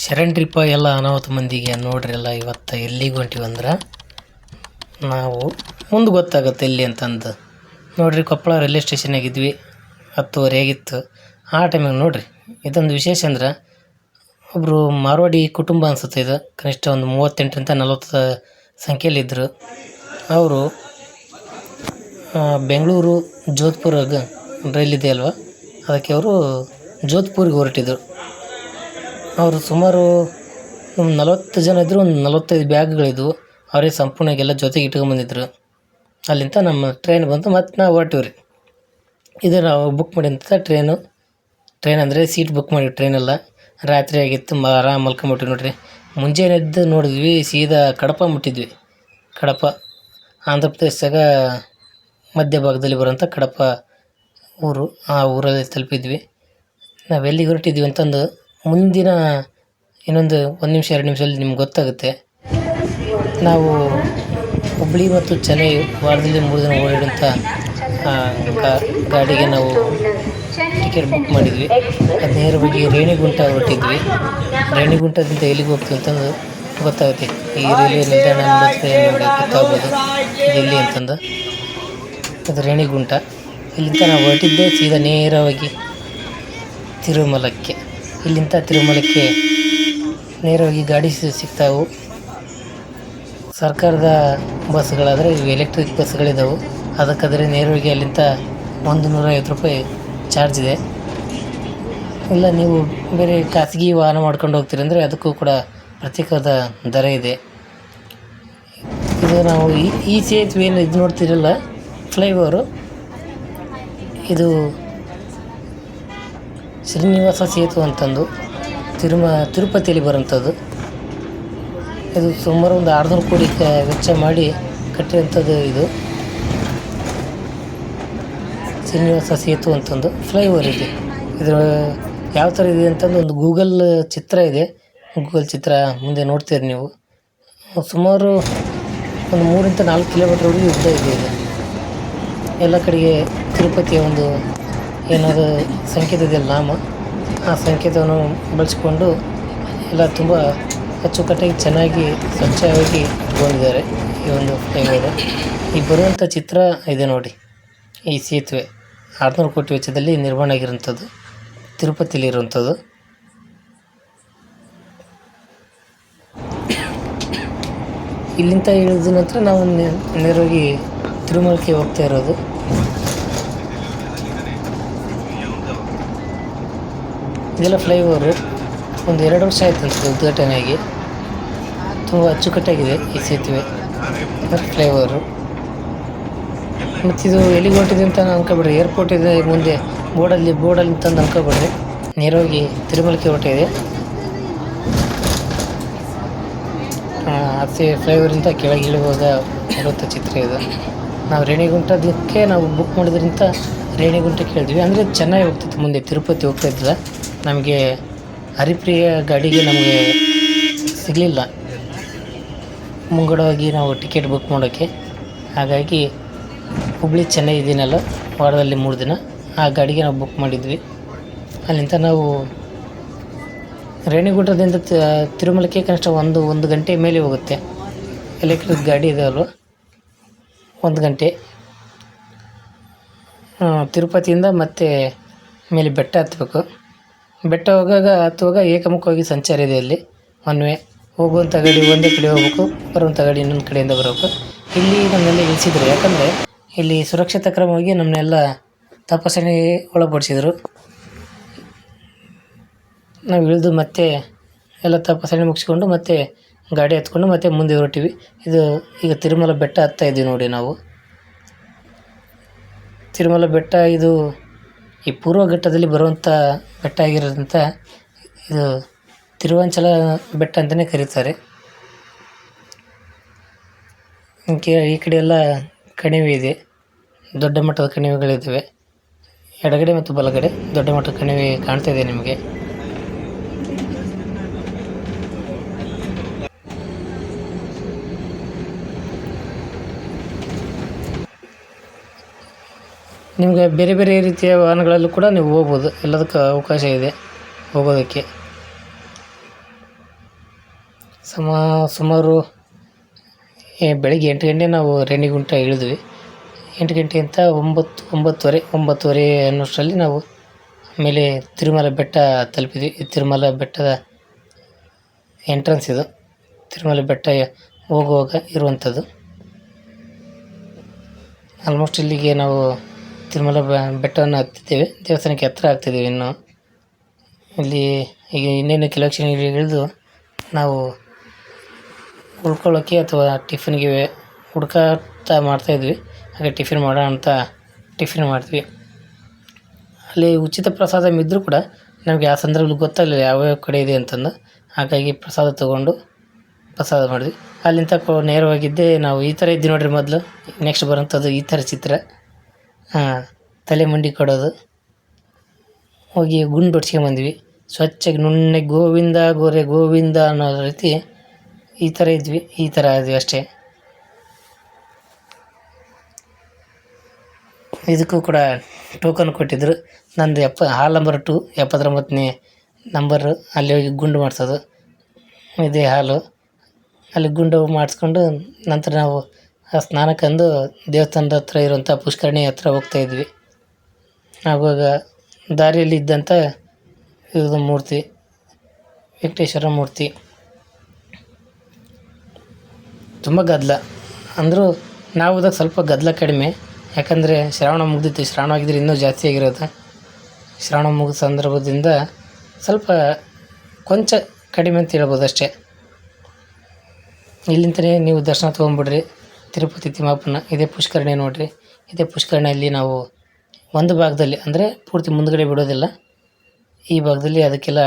ಶರಣ್ರಿಪ್ಪ ಎಲ್ಲ ಅನಾಹುತ ಮಂದಿಗೆ ನೋಡ್ರಿ ಎಲ್ಲ ಇವತ್ತು ಎಲ್ಲಿಗೆ ಹೊಂಟಿವಂದ್ರೆ ನಾವು ಮುಂದೆ ಗೊತ್ತಾಗುತ್ತೆ ಎಲ್ಲಿ ಅಂತಂದು ನೋಡ್ರಿ. ಕೊಪ್ಪಳ ರೈಲ್ವೆ ಸ್ಟೇಷನ್ನಾಗಿದ್ವಿ, 10:30 ಆಗಿತ್ತು. ಆ ಟೈಮಿಗೆ ನೋಡ್ರಿ ಇದೊಂದು ವಿಶೇಷ ಅಂದ್ರೆ ಒಬ್ಬರು ಮಾರ್ವಾಡಿ ಕುಟುಂಬ ಅನಿಸುತ್ತೆ. ಇದು ಕನಿಷ್ಠ ಒಂದು 38ರಿಂದ 40 ಸಂಖ್ಯೆಯಲ್ಲಿದ್ದರು. ಅವರು ಬೆಂಗಳೂರು ಜೋಧ್ಪುರಾಗ ರೈಲ್ ಇದೆ ಅಲ್ವ, ಅದಕ್ಕೆ ಅವರು ಜೋಧ್ಪುರಿಗೆ ಹೊರಟಿದ್ದರು. ಅವರು ಸುಮಾರು ಒಂದು 40 ಜನ ಇದ್ದರು. ಒಂದು 45 ಬ್ಯಾಗ್ಗಳಿದ್ವು. ಅವರೇ ಸಂಪೂರ್ಣವಾಗಿ ಎಲ್ಲ ಜೊತೆಗೆ ಇಟ್ಕೊಂಬಂದಿದ್ರು. ಅಲ್ಲಿಂದ ನಮ್ಮ ಟ್ರೈನ್ ಬಂತು, ಮತ್ತು ನಾವು ಹೊರಟಿವಿ ರೀ. ಇದು ನಾವು ಬುಕ್ ಮಾಡಿದಂಥ ಟ್ರೈನ್ ಅಂದರೆ ಸೀಟ್ ಬುಕ್ ಮಾಡಿವಿ. ಟ್ರೈನೆಲ್ಲ ರಾತ್ರಿ ಆಗಿತ್ತು, ಆರಾಮ್ ಮಲ್ಕೊಂಬಿಟ್ವಿ ನೋಡ್ರಿ. ಮುಂಜಾನೆ ಎದ್ದು ನೋಡಿದ್ವಿ, ಸೀದಾ ಕಡಪ ಮುಟ್ಟಿದ್ವಿ. ಕಡಪ ಆಂಧ್ರ ಪ್ರದೇಶದಾಗ ಮಧ್ಯ ಭಾಗದಲ್ಲಿ ಬರೋಂಥ ಕಡಪ ಊರು. ಆ ಊರಲ್ಲಿ ತಲುಪಿದ್ವಿ. ನಾವು ಎಲ್ಲಿಗೆ ಹೊರಟಿದ್ವಿ ಅಂತಂದು ಮುಂದಿನ ಇನ್ನೊಂದು 1 ನಿಮಿಷ 2 ನಿಮಿಷದಲ್ಲಿ ನಿಮ್ಗೆ ಗೊತ್ತಾಗುತ್ತೆ. ನಾವು ಹುಬ್ಬಳ್ಳಿ ಮತ್ತು ಚೆನ್ನೈ ವಾರದಲ್ಲಿ 3 ದಿನ ಓಡಾಡೋಂಥ ಗಾಡಿಗೆ ನಾವು ಟಿಕೆಟ್ ಬುಕ್ ಮಾಡಿದ್ವಿ. ಅದು ನೇರವಾಗಿ ರೇಣಿಗುಂಟ ಹೊರಟಿದ್ವಿ. ರೇಣಿಗುಂಟದಿಂದ ಎಲ್ಲಿಗೆ ಹೋಗ್ತೀವಿ ಅಂತಂದು ಗೊತ್ತಾಗುತ್ತೆ. ಈ ರೈಲ್ವೆ ನಿಲ್ದಾಣ ನೋಡಿದ್ರೆ ನಿಮಗೆ ಗೊತ್ತಾಗ್ಬೋದು ಇದು ಎಲ್ಲಿ ಅಂತಂದು. ಅದು ರೇಣಿಗುಂಟ. ಇಲ್ಲಿಂದ ನಾವು ಹೊರಟಿದ್ದೆ ಸೀದಾ ನೇರವಾಗಿ ತಿರುಮಲಕ್ಕೆ. ಇಲ್ಲಿಂದ ತಿರುಮಲಕ್ಕೆ ನೇರವಾಗಿ ಗಾಡಿ ಸಿಗ್ತಾವೆ. ಸರ್ಕಾರದ ಬಸ್ಗಳಾದರೆ ಇವು ಎಲೆಕ್ಟ್ರಿಕ್ ಬಸ್ಗಳಿದ್ದಾವೆ. ಅದಕ್ಕಾದರೆ ನೇರವಾಗಿ ಅಲ್ಲಿಂದ 150 ರೂಪಾಯಿ ಚಾರ್ಜ್ ಇದೆ. ಇಲ್ಲ ನೀವು ಬೇರೆ ಖಾಸಗಿ ವಾಹನ ಮಾಡ್ಕೊಂಡು ಹೋಗ್ತೀರಿ ಅಂದರೆ ಅದಕ್ಕೂ ಕೂಡ ಪ್ರತ್ಯೇಕವಾದ ದರ ಇದೆ. ಇದು ನಾವು ಈ ಸೇತುವೆ ಏನು ಇದು ನೋಡ್ತಿರಲ್ಲ, ಫ್ಲೈಓವರು, ಇದು ಶ್ರೀನಿವಾಸ ಸೇತು ಅಂತಂದು ತಿರುಪತಿಯಲ್ಲಿ ಬರೋಂಥದ್ದು. ಇದು ಸುಮಾರು ಒಂದು 600 ಕೋಟಿ ವೆಚ್ಚ ಮಾಡಿ ಕಟ್ಟಿರೋಂಥದ್ದು. ಇದು ಶ್ರೀನಿವಾಸ ಸೇತು ಅಂತಂದು ಫ್ಲೈಓವರ್ ಇದೆ. ಇದರ ಯಾವ ಥರ ಇದೆ ಅಂತಂದು ಒಂದು ಗೂಗಲ್ ಚಿತ್ರ ಇದೆ. ಗೂಗಲ್ ಚಿತ್ರ ಮುಂದೆ ನೋಡ್ತೀರಿ ನೀವು. ಸುಮಾರು ಒಂದು 3ರಿಂದ 4 ಕಿಲೋಮೀಟ್ರ್ವರೆಗೂ ಉದ್ದ ಇದೆ. ಇದು ಎಲ್ಲ ಕಡೆಗೆ ತಿರುಪತಿಯ ಒಂದು ಏನಾದರೂ ಸಂಕೇತ ಇದೆಯಲ್ಲ, ನಾಮ, ಆ ಸಂಕೇತವನ್ನು ಬಳಸಿಕೊಂಡು ಎಲ್ಲ ತುಂಬ ಅಚ್ಚುಕಟ್ಟಾಗಿ ಚೆನ್ನಾಗಿ ಸ್ವಚ್ಛವಾಗಿ ಇಟ್ಕೊಂಡಿದ್ದಾರೆ ಈ ಒಂದು ಫ್ಲೈಓವರ್. ಈ ಬರುವಂಥ ಚಿತ್ರ ಇದೆ ನೋಡಿ. ಈ ಸೇತುವೆ 600 ಕೋಟಿ ವೆಚ್ಚದಲ್ಲಿ ನಿರ್ಮಾಣ ಆಗಿರೋಂಥದ್ದು, ತಿರುಪತಿಲಿರುವಂಥದ್ದು. ಇಲ್ಲಿಂದ ಇಳಿದ ನಂತರ ನಾವು ನೇರವಾಗಿ ತಿರುಮಲಕ್ಕೆ ಹೋಗ್ತಾ ಇರೋದು. ಇದೆಲ್ಲ ಫ್ಲೈಓವರು ಒಂದು 2 ವರ್ಷ ಆಯ್ತು ಅಂತ ಉದ್ಘಾಟನೆ ಆಗಿ. ತುಂಬ ಅಚ್ಚುಕಟ್ಟಾಗಿದೆ ಈ ಸೇತುವೆ ಫ್ಲೈಓವರು. ಮತ್ತು ಇದು ಎಲ್ಲಿಗೆ ಹೊರಟಿದೆ ಅಂತ ಅನ್ಕೊಬೇಡ್ರಿ. ಏರ್ಪೋರ್ಟ್ ಇದೆ ಮುಂದೆ ಬೋರ್ಡಲ್ಲಿ ತಂದು ಅನ್ಕೊಬೇಡ್ರಿ. ನೇರವಾಗಿ ತಿರುಮಲಕ್ಕೆ ಹೊರಟಿದೆ. ಅದೇ ಫ್ಲೈಓವರಿಂದ ಕೆಳಗೆ ಇಳಿಯುವಾಗ ಬರುವಂಥ ಚಿತ್ರ ಇದು. ನಾವು ರೇಣಿಗುಂಟದಕ್ಕೆ ನಾವು ಬುಕ್ ಮಾಡೋದ್ರಿಂದ ರೇಣಿಗುಂಟಕ್ಕೆ ಹೇಳಿದ್ವಿ. ಅಂದರೆ ಚೆನ್ನಾಗಿ ಹೋಗ್ತಿತ್ತು, ಮುಂದೆ ತಿರುಪತಿ ಹೋಗ್ತಾ ಇದ್ದಿಲ್ಲ. ನಮಗೆ ಹರಿಪ್ರಿಯ ಗಾಡಿಗೆ ನಮಗೆ ಸಿಗಲಿಲ್ಲ ಮುಂಗಡವಾಗಿ ನಾವು ಟಿಕೆಟ್ ಬುಕ್ ಮಾಡೋಕ್ಕೆ. ಹಾಗಾಗಿ ಹುಬ್ಬಳ್ಳಿ ಚೆನ್ನೈ ಇದೀನಲ್ಲ, ವಾರದಲ್ಲಿ 3 ದಿನ, ಆ ಗಾಡಿಗೆ ನಾವು ಬುಕ್ ಮಾಡಿದ್ವಿ. ಅಲ್ಲಿಂದ ನಾವು ರೇಣಿಗುಂಟದಿಂದ ತಿರುಮಲಕ್ಕೆ ಕನಿಷ್ಠ ಒಂದು ಗಂಟೆ ಮೇಲೆ ಹೋಗುತ್ತೆ. ಎಲೆಕ್ಟ್ರಿಕ್ ಗಾಡಿ ಇದೆ ಅಲ್ವ, 1 ಗಂಟೆ. ತಿರುಪತಿಯಿಂದ ಮತ್ತೆ ಮೇಲೆ ಬೆಟ್ಟ ಹತ್ತಬೇಕು. ಬೆಟ್ಟ ಹತ್ತುವಾಗ ಏಕಮುಖವಾಗಿ ಸಂಚಾರ ಇದೆ ಅಲ್ಲಿ. ಒನ್ ವೇ ಹೋಗುವಂಥ ಗಾಡಿ ಒಂದೇ ಕಡೆ ಹೋಗ್ಬೇಕು, ಬರುವಂಥ ಗಾಡಿ ಇನ್ನೊಂದು ಕಡೆಯಿಂದ ಬರಬೇಕು. ಇಲ್ಲಿ ನಮ್ಮನ್ನೆಲ್ಲ ಇಳಿಸಿದ್ರು, ಯಾಕಂದರೆ ಇಲ್ಲಿ ಸುರಕ್ಷತಾ ಕ್ರಮವಾಗಿ ನಮ್ಮನ್ನೆಲ್ಲ ತಪಾಸಣೆಗೆ ಒಳಪಡಿಸಿದರು. ನಾವು ಇಳಿದು ಮತ್ತೆ ಎಲ್ಲ ತಪಾಸಣೆ ಮುಗಿಸ್ಕೊಂಡು ಮತ್ತೆ ಗಾಡಿ ಹತ್ಕೊಂಡು ಮತ್ತೆ ಮುಂದೆ ಹೊರಟಿವಿ. ಇದು ಈಗ ತಿರುಮಲ ಬೆಟ್ಟ ಹತ್ತಾ ಇದ್ದೀವಿ ನೋಡಿ ನಾವು. ತಿರುಮಲ ಬೆಟ್ಟ ಇದು ಈ ಪೂರ್ವ ಘಟ್ಟದಲ್ಲಿ ಬರುವಂಥ ಬೆಟ್ಟ ಆಗಿರೋದಂಥ ಇದು ತಿರುವಂಚಲ ಬೆಟ್ಟ ಅಂತಲೇ ಕರೀತಾರೆ. ಈ ಕಡೆ ಎಲ್ಲ ಕಣಿವೆ ಇದೆ, ದೊಡ್ಡ ಮಟ್ಟದ ಕಣಿವೆಗಳಿದ್ದಾವೆ. ಎಡಗಡೆ ಮತ್ತು ಬಲಗಡೆ ದೊಡ್ಡ ಮಟ್ಟದ ಕಣಿವೆ ಕಾಣ್ತಾ ಇದೆ ನಿಮಗೆ. ನಿಮಗೆ ಬೇರೆ ಬೇರೆ ರೀತಿಯ ವಾಹನಗಳಲ್ಲೂ ಕೂಡ ನೀವು ಹೋಗ್ಬೋದು. ಎಲ್ಲದಕ್ಕೂ ಅವಕಾಶ ಇದೆ ಹೋಗೋದಕ್ಕೆ. ಸುಮಾರು ಬೆಳಗ್ಗೆ 8 ಗಂಟೆ ನಾವು ರೇಣಿಗುಂಟ ಇಳಿದ್ವಿ. 8 ಗಂಟೆಗಿಂತ 9 ಅನ್ನೋಷ್ಟರಲ್ಲಿ ನಾವು ಮೇಲೆ ತಿರುಮಲ ಬೆಟ್ಟ ತಲುಪಿದ್ವಿ. ಈ ತಿರುಮಲ ಬೆಟ್ಟದ ಎಂಟ್ರೆನ್ಸ್ ಇದು. ತಿರುಮಲ ಬೆಟ್ಟ ಹೋಗುವಾಗ ಇರುವಂಥದ್ದು. ಆಲ್ಮೋಸ್ಟ್ ಇಲ್ಲಿಗೆ ನಾವು ತಿರುಮಲ ಬೆಟ್ಟವನ್ನು ಹತ್ತಿದ್ದೇವೆ. ದೇವಸ್ಥಾನಕ್ಕೆ ಹತ್ತಿರ ಆಗ್ತಿದ್ದೀವಿ ಇನ್ನು. ಇಲ್ಲಿ ಈಗ ಇನ್ನೇನು ಕೆಲವು ಕ್ಷಣಗಳಿಗೆ ಇಳಿದು ನಾವು ಉಳ್ಕೊಳ್ಳೋಕ್ಕೆ ಅಥವಾ ಟಿಫಿನ್ಗೆ ಹುಡುಕಾಟ ಮಾಡ್ತಾಯಿದ್ವಿ. ಹಾಗೆ ಟಿಫಿನ್ ಮಾಡೋಣ ಅಂತ ಟಿಫಿನ್ ಮಾಡಿದ್ವಿ. ಅಲ್ಲಿ ಉಚಿತ ಪ್ರಸಾದ ಇದ್ದರೂ ಕೂಡ ನಮಗೆ ಆ ಸಂದರ್ಭದಲ್ಲಿ ಗೊತ್ತಾಗಲಿಲ್ಲ ಯಾವ್ಯಾವ ಕಡೆ ಇದೆ ಅಂತಂದು. ಹಾಗಾಗಿ ಪ್ರಸಾದ ತೊಗೊಂಡು ಪ್ರಸಾದ ಮಾಡಿದ್ವಿ. ಅಲ್ಲಿಂದ ನೇರವಾಗಿದ್ದೇ ನಾವು ಈ ಥರ ಇದ್ವಿ ನೋಡಿರಿ. ಮೊದಲು ನೆಕ್ಸ್ಟ್ ಬರೋಂಥದ್ದು ಈ ಥರ ಚಿತ್ರ. ತಲೆ ಮಂಡಿ ಕೊಡೋದು, ಹೋಗಿ ಗುಂಡು ಹೊಡ್ಸ್ಕೊಂಬಂದ್ವಿ. ಸ್ವಚ್ಛಗೆ ನುಣ್ಣಗೆ ಗೋವಿಂದ ಗೋರೆ ಗೋವಿಂದ ಅನ್ನೋ ರೀತಿ ಈ ಥರ ಇದ್ವಿ. ಈ ಥರ ಆದ್ವಿ ಅಷ್ಟೇ. ಇದಕ್ಕೂ ಕೂಡ ಟೋಕನ್ ಕೊಟ್ಟಿದ್ದರು. ನಂದು ಹಾಲ್ ನಂಬರ್ 2 79ನೇ ನಂಬರು. ಅಲ್ಲಿ ಹೋಗಿ ಗುಂಡು ಮಾಡಿಸೋದು. ಇದೇ ಹಾಲು. ಅಲ್ಲಿ ಗುಂಡು ಮಾಡಿಸ್ಕೊಂಡು ನಂತರ ನಾವು ಆ ಸ್ನಾನಕ್ಕಂದು ದೇವಸ್ಥಾನದ ಹತ್ರ ಇರುವಂಥ ಪುಷ್ಕರಣಿ ಹತ್ರ ಹೋಗ್ತಾಯಿದ್ವಿ. ಆವಾಗ ದಾರಿಯಲ್ಲಿ ಇದ್ದಂಥ ಇದು ಮೂರ್ತಿ, ವೆಂಕಟೇಶ್ವರ ಮೂರ್ತಿ. ತುಂಬ ಗದ್ದಲ ಅಂದರೂ ನಾವು ಹೋದಾಗ ಸ್ವಲ್ಪ ಗದ್ದಲ ಕಡಿಮೆ. ಯಾಕಂದರೆ ಶ್ರಾವಣ ಮುಗ್ದಿತ್ತು. ಶ್ರಾವಣ ಆಗಿದ್ರೆ ಇನ್ನೂ ಜಾಸ್ತಿ ಆಗಿರೋದು. ಶ್ರಾವಣ ಮುಗಿದ ಸಂದರ್ಭದಿಂದ ಸ್ವಲ್ಪ ಕೊಂಚ ಕಡಿಮೆ ಅಂತ ಹೇಳ್ಬೋದು ಅಷ್ಟೇ. ಇಲ್ಲಿಂದಲೇ ನೀವು ದರ್ಶನ ತೊಗೊಂಬಿಡ್ರಿ ತಿರುಪತಿ ತಿಮ್ಮಪ್ಪನ. ಇದೇ ಪುಷ್ಕರಣಿ ನೋಡಿರಿ. ಇದೇ ಪುಷ್ಕರಣಿಯಲ್ಲಿ ನಾವು ಒಂದು ಭಾಗದಲ್ಲಿ ಅಂದರೆ ಪೂರ್ತಿ ಮುಂದುಗಡೆ ಬಿಡೋದಿಲ್ಲ. ಈ ಭಾಗದಲ್ಲಿ ಅದಕ್ಕೆಲ್ಲ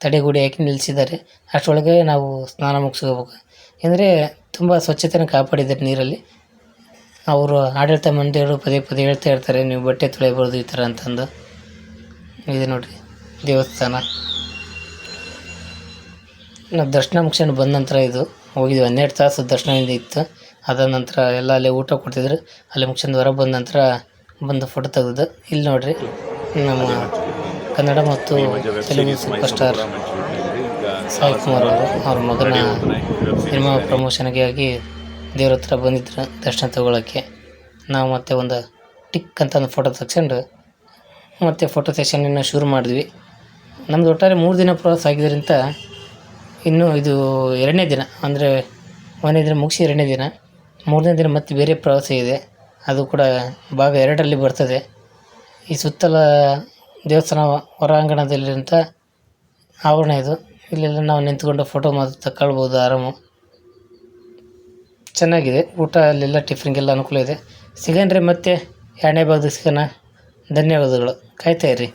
ತಡೆಗೋಡೆ ಹಾಕಿ ನಿಲ್ಲಿಸಿದ್ದಾರೆ. ಅಷ್ಟರೊಳಗೆ ನಾವು ಸ್ನಾನ ಮುಗಿಸ್ಕೋಬೇಕು. ಅಂದರೆ ತುಂಬ ಸ್ವಚ್ಛತೆನ ಕಾಪಾಡಿದ್ದಾರೆ ನೀರಲ್ಲಿ. ಅವರು ಆಡಳಿತ ಮಂಡಳಿಯವರು ಪದೇ ಪದೇ ಹೇಳ್ತಾ ಇರ್ತಾರೆ, ನೀವು ಬಟ್ಟೆ ತೊಳೆಯಬಾರ್ದು ಈ ಥರ ಅಂತಂದು. ಇದೆ ನೋಡಿರಿ ದೇವಸ್ಥಾನ. ನಾವು ದರ್ಶನ ಮುಗಿಸ್ಕೊಂಡು ಬಂದ ನಂತರ ಇದು ಹೋಗಿದ್ವಿ. 12 ತಾಸು ದರ್ಶನದಿಂದ ಇತ್ತು. ಅದಾದ ನಂತರ ಎಲ್ಲ ಅಲ್ಲೇ ಊಟ ಕೊಡ್ತಿದ್ರು. ಅಲ್ಲೇ ಮುಗಿಸ್ಕೊಂಡು ಹೊರಗೆ ಬಂದ ನಂತರ ಬಂದು ಫೋಟೋ ತೆಗೆದು. ಇಲ್ಲಿ ನೋಡಿರಿ ನಮ್ಮ ಕನ್ನಡ ಮತ್ತು ತೆಲುಗು ಸೂಪರ್ ಸ್ಟಾರ್ ಸಾಯಿ ಕುಮಾರ್ ಅವರು ಅವ್ರ ಮಗನ ಸಿನಿಮಾ ಪ್ರಮೋಷನ್ಗೆ ಆಗಿ ದೇವ್ರ ಹತ್ರ ಬಂದಿದ್ರು ದರ್ಶನ ತೊಗೊಳಕ್ಕೆ. ನಾವು ಮತ್ತೆ ಒಂದು ಟಿಕ್ ಅಂತ ಒಂದು ಫೋಟೋ ತೆಗ್ಸ್ಕೊಂಡು ಮತ್ತು ಫೋಟೋ ಸೆಷನ್ನ ಶುರು ಮಾಡಿದ್ವಿ. ನಮ್ಮದು ಒಟ್ಟಾರೆ 3 ದಿನ ಪ್ರವಾಸ ಆಗಿದ್ದರಿಂದ ಇನ್ನೂ ಇದು 2ನೇ ದಿನ. ಅಂದರೆ 1ನೇ ದಿನ ಮುಗಿಸಿ 2ನೇ ದಿನ. 3ನೇ ದಿನ ಮತ್ತೆ ಬೇರೆ ಪ್ರವಾಸ ಇದೆ. ಅದು ಕೂಡ ಭಾಗ 2ರಲ್ಲಿ ಬರ್ತದೆ. ಈ ಸುತ್ತಲ ದೇವಸ್ಥಾನ ಹೊರಾಂಗಣದಲ್ಲಿರೋಂಥ ಆವರಣ ಇದು. ಇಲ್ಲೆಲ್ಲ ನಾವು ನಿಂತ್ಕೊಂಡು ಫೋಟೋ ಮಾತ್ರ ತಗೊಳ್ಬೋದು ಆರಾಮು. ಚೆನ್ನಾಗಿದೆ. ಊಟ ಅಲ್ಲೆಲ್ಲ ಟಿಫಿನ್ಗೆಲ್ಲ ಅನುಕೂಲ ಇದೆ. ಸಿಗಣ್ರಿ ಮತ್ತೆ 2ನೇ ಭಾಗದಾಗ ಸಿಗೋಣ. ಧನ್ಯವಾದಗಳು. ಕಾಯ್ತಾ ಇರಿ.